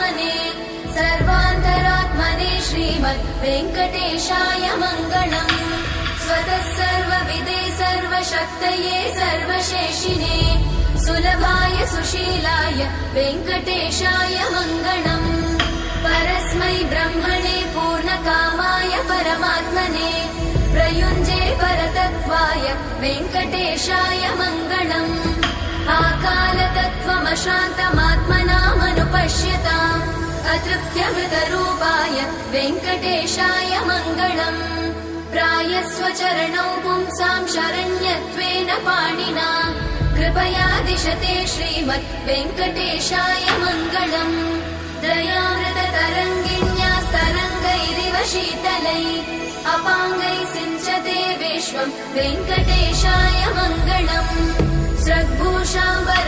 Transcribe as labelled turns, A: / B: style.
A: परमात्मने सर्वान्तरात्मने श्रीमद् वेङ्कटेशाय मङ्गलम्। स्वतः सर्वविदे सर्वशक्तये सर्वशेषिणे सुलभाय सुशीलाय वेङ्कटेशाय मङ्गलम्। परस्मै ब्रह्मणे पूर्णकामाय परमात्मने प्रयुञ्जे परतत्त्वाय वेङ्कटेशाय मङ्गलम्। आकालतत्त्वमशान्तमात्मनामनुपश्यताम् अतृप्त्यमृतरूपाय वेङ्कटेशाय मङ्गलम्। प्रायस्वचरणौ पुंसां शरण्यत्वेन पाणिना कृपया दिशते श्रीमद् वेङ्कटेशाय मङ्गलम्। दयामृततरङ्गिण्यास्तरङ्गैरिव शीतलै अपाङ्गै सिञ्चते विश्वं वेङ्कटेशाय मङ्गलम्। स्रग्भूषाम्बर